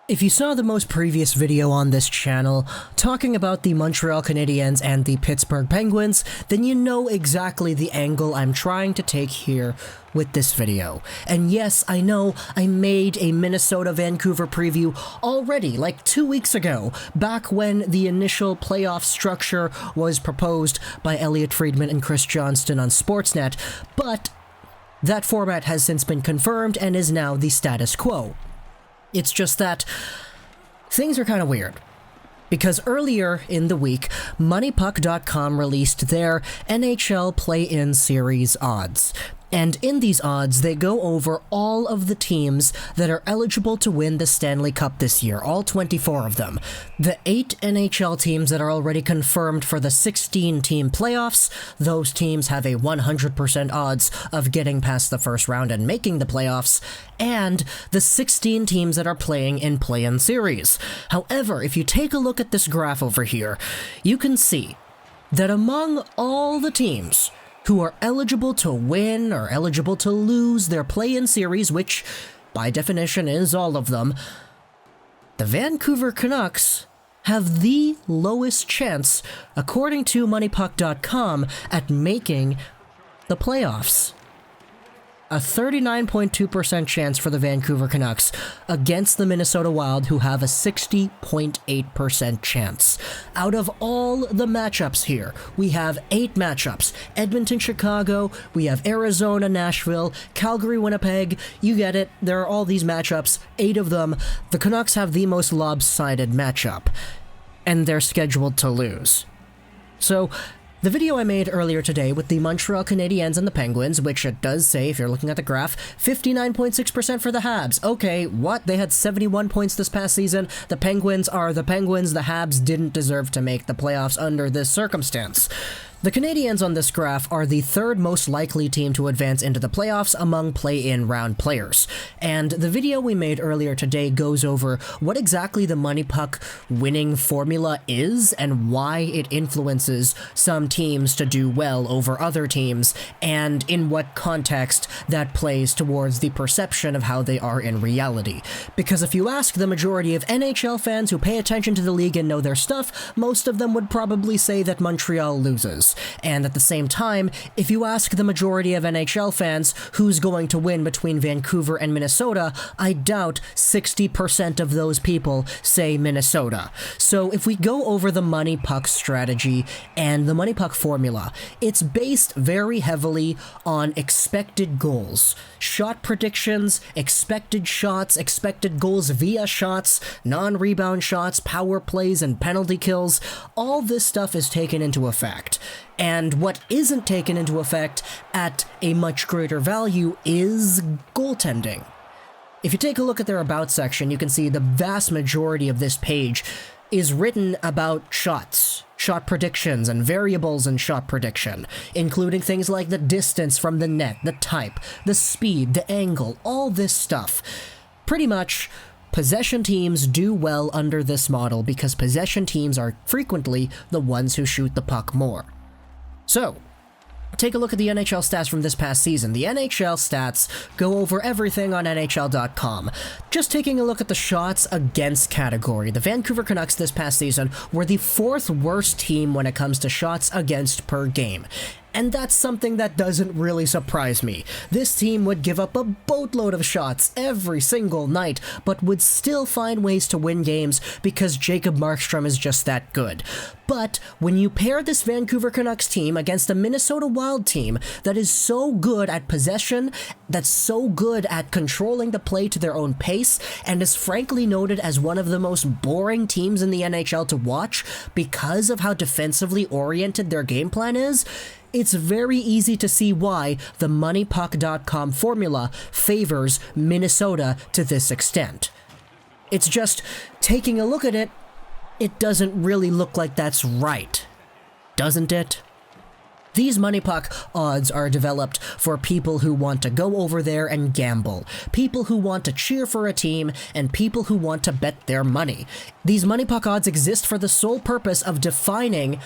If you saw the most previous video on this channel talking about the Montreal Canadiens and the Pittsburgh Penguins, then you know exactly the angle I'm trying to take here with this video. And yes, I know I made a Minnesota-Vancouver preview already, like 2 weeks ago, back when the initial playoff structure was proposed by Elliot Friedman and Chris Johnston on Sportsnet, but that format has since been confirmed and is now the status quo. It's just that things are kind of weird, because earlier in the week, MoneyPuck.com released their NHL Play-In Series odds. And in these odds, they go over all of the teams that are eligible to win the Stanley Cup this year, all 24 of them. The 8 NHL teams that are already confirmed for the 16-team playoffs, those teams have a 100% odds of getting past the first round and making the playoffs, and the 16 teams that are playing in Play-In Series. However, if you take a look at this graph over here, you can see that among all the teams who are eligible to win or eligible to lose their play-in series, which by definition is all of them, the Vancouver Canucks have the lowest chance, according to MoneyPuck.com, at making the playoffs. A 39.2% chance for the Vancouver Canucks against the Minnesota Wild, who have a 60.8% chance. Out of all the matchups here, we have 8 matchups. Edmonton, Chicago, we have Arizona, Nashville, Calgary, Winnipeg. You get it. There are all these matchups, 8 of them. The Canucks have the most lopsided matchup, and they're scheduled to lose. So the video I made earlier today with the Montreal Canadiens and the Penguins, which it does say, if you're looking at the graph, 59.6% for the Habs. Okay, what? They had 71 points this past season. The Penguins are the Penguins. The Habs didn't deserve to make the playoffs under this circumstance. The Canadiens on this graph are the third most likely team to advance into the playoffs among play-in round players. And the video we made earlier today goes over what exactly the MoneyPuck winning formula is and why it influences some teams to do well over other teams, and in what context that plays towards the perception of how they are in reality. Because if you ask the majority of NHL fans who pay attention to the league and know their stuff, most of them would probably say that Montreal loses. And at the same time, if you ask the majority of NHL fans who's going to win between Vancouver and Minnesota, I doubt 60% of those people say Minnesota. So if we go over the MoneyPuck strategy and the MoneyPuck formula, it's based very heavily on expected goals. Shot predictions, expected shots, expected goals via shots, non-rebound shots, power plays, and penalty kills. All this stuff is taken into effect. And what isn't taken into effect at a much greater value is goaltending. If you take a look at their About section, you can see the vast majority of this page is written about shots, shot predictions, and variables in shot prediction, including things like the distance from the net, the type, the speed, the angle, all this stuff. Pretty much, possession teams do well under this model because possession teams are frequently the ones who shoot the puck more. So, take a look at the NHL stats from this past season. The NHL stats go over everything on NHL.com. Just taking a look at the shots against category, the Vancouver Canucks this past season were the 4th worst team when it comes to shots against per game. And that's something that doesn't really surprise me. This team would give up a boatload of shots every single night, but would still find ways to win games because Jacob Markstrom is just that good. But when you pair this Vancouver Canucks team against a Minnesota Wild team that is so good at possession, that's so good at controlling the play to their own pace, and is frankly noted as one of the most boring teams in the NHL to watch because of how defensively oriented their game plan is, it's very easy to see why the MoneyPuck.com formula favors Minnesota to this extent. It's just, taking a look at it, it doesn't really look like that's right, doesn't it? These MoneyPuck odds are developed for people who want to go over there and gamble, people who want to cheer for a team, and people who want to bet their money. These MoneyPuck odds exist for the sole purpose of defining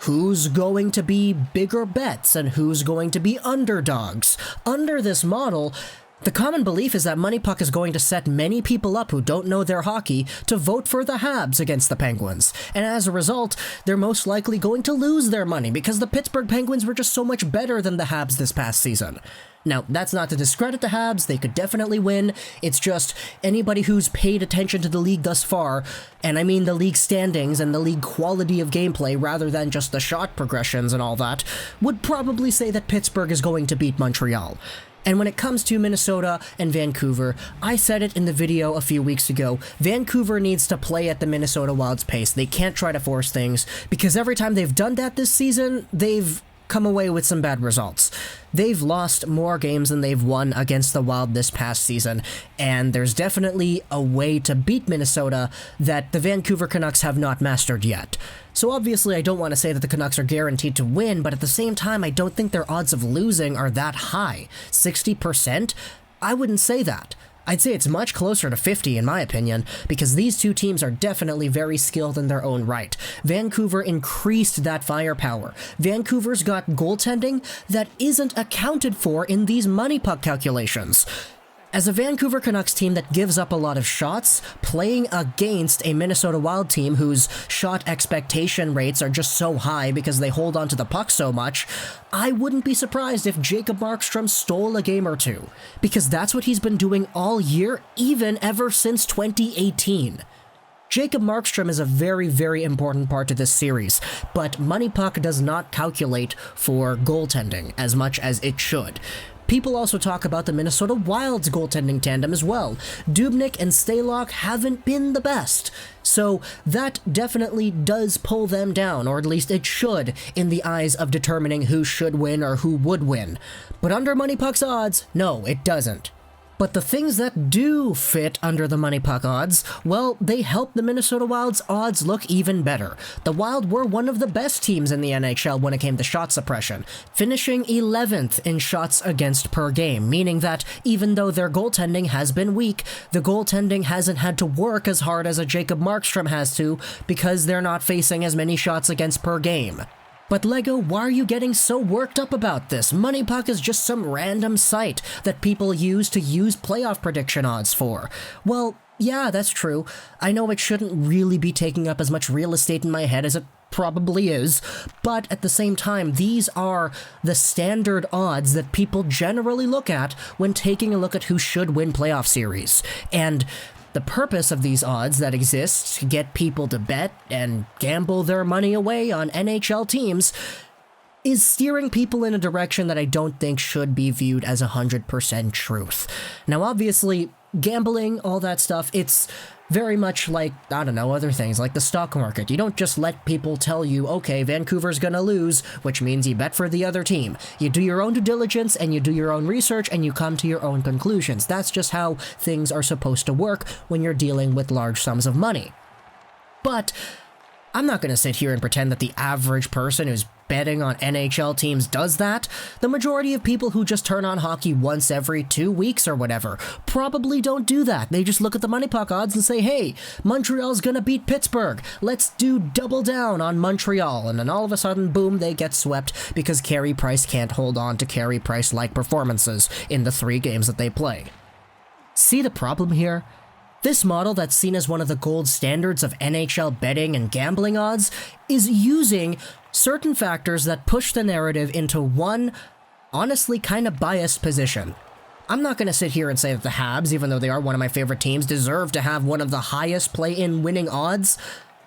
who's going to be bigger bets and who's going to be underdogs. Under this model, The common belief is that MoneyPuck is going to set many people up who don't know their hockey to vote for the Habs against the Penguins, and as a result, they're most likely going to lose their money because the Pittsburgh Penguins were just so much better than the Habs this past season. Now, that's not to discredit the Habs, they could definitely win, it's just anybody who's paid attention to the league thus far, and I mean the league standings and the league quality of gameplay rather than just the shot progressions and all that, would probably say that Pittsburgh is going to beat Montreal. And when it comes to Minnesota and Vancouver, I said it in the video a few weeks ago, Vancouver needs to play at the Minnesota Wild's pace. They can't try to force things, because every time they've done that this season, they've come away with some bad results. They've lost more games than they've won against the Wild this past season, and there's definitely a way to beat Minnesota that the Vancouver Canucks have not mastered yet. So obviously I don't want to say that the Canucks are guaranteed to win, but at the same time I don't think their odds of losing are that high. 60%? I wouldn't say that. I'd say it's much closer to 50 in my opinion, because these two teams are definitely very skilled in their own right. Vancouver increased that firepower. Vancouver's got goaltending that isn't accounted for in these MoneyPuck calculations. As a Vancouver Canucks team that gives up a lot of shots, playing against a Minnesota Wild team whose shot expectation rates are just so high because they hold on to the puck so much, I wouldn't be surprised if Jacob Markstrom stole a game or two, because that's what he's been doing all year, even ever since 2018. Jacob Markstrom is a very, very important part to this series, but MoneyPuck does not calculate for goaltending as much as it should. People also talk about the Minnesota Wild's goaltending tandem as well. Dubnyk and Stalock haven't been the best, so that definitely does pull them down, or at least it should, in the eyes of determining who should win or who would win. But under MoneyPuck's odds, no, it doesn't. But the things that do fit under the MoneyPuck odds, well, they help the Minnesota Wild's odds look even better. The Wild were one of the best teams in the NHL when it came to shot suppression, finishing 11th in shots against per game, meaning that even though their goaltending has been weak, the goaltending hasn't had to work as hard as a Jacob Markstrom has to because they're not facing as many shots against per game. But Lego, why are you getting so worked up about this? MoneyPuck is just some random site that people use playoff prediction odds for. Well, yeah, that's true. I know it shouldn't really be taking up as much real estate in my head as it probably is, but at the same time, these are the standard odds that people generally look at when taking a look at who should win playoff series. And the purpose of these odds that exist to get people to bet and gamble their money away on NHL teams is steering people in a direction that I don't think should be viewed as 100% truth. Now, obviously, gambling, all that stuff, it's very much like, I don't know, other things, like the stock market. You don't just let people tell you, okay, Vancouver's gonna lose, which means you bet for the other team. You do your own due diligence, and you do your own research, and you come to your own conclusions. That's just how things are supposed to work when you're dealing with large sums of money. But I'm not gonna sit here and pretend that the average person who's betting on NHL teams does that. The majority of people who just turn on hockey once every 2 weeks or whatever probably don't do that. They just look at the MoneyPuck odds and say, hey, Montreal's gonna beat Pittsburgh. Let's do double down on Montreal. And then all of a sudden, boom, they get swept because Carey Price can't hold on to Carey Price-like performances in the 3 games that they play. See the problem here? This model that's seen as one of the gold standards of NHL betting and gambling odds is using certain factors that push the narrative into one, honestly kind of biased position. I'm not going to sit here and say that the Habs, even though they are one of my favorite teams, deserve to have one of the highest play-in winning odds,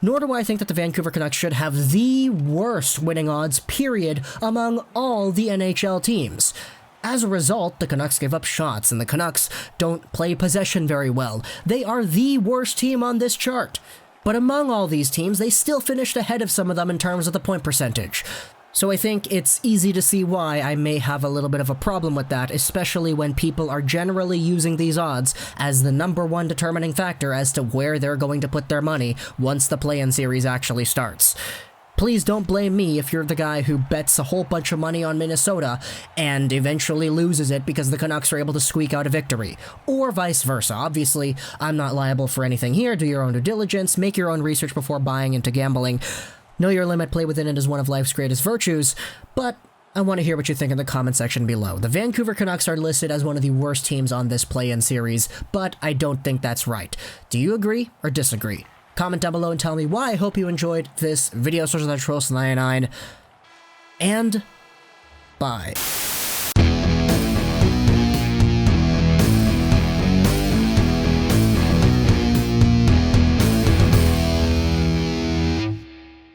nor do I think that the Vancouver Canucks should have the worst winning odds, period, among all the NHL teams. As a result, the Canucks give up shots, and the Canucks don't play possession very well. They are the worst team on this chart. But among all these teams, they still finished ahead of some of them in terms of the point percentage. So I think it's easy to see why I may have a little bit of a problem with that, especially when people are generally using these odds as the #1 determining factor as to where they're going to put their money once the play-in series actually starts. Please don't blame me if you're the guy who bets a whole bunch of money on Minnesota and eventually loses it because the Canucks are able to squeak out a victory. Or vice versa. Obviously, I'm not liable for anything here. Do your own due diligence, make your own research before buying into gambling. Know your limit, play within it is one of life's greatest virtues, but I want to hear what you think in the comment section below. The Vancouver Canucks are listed as one of the worst teams on this play-in series, but I don't think that's right. Do you agree or disagree? Comment down below and tell me why. I hope you enjoyed this video. Social Troll 99, and bye.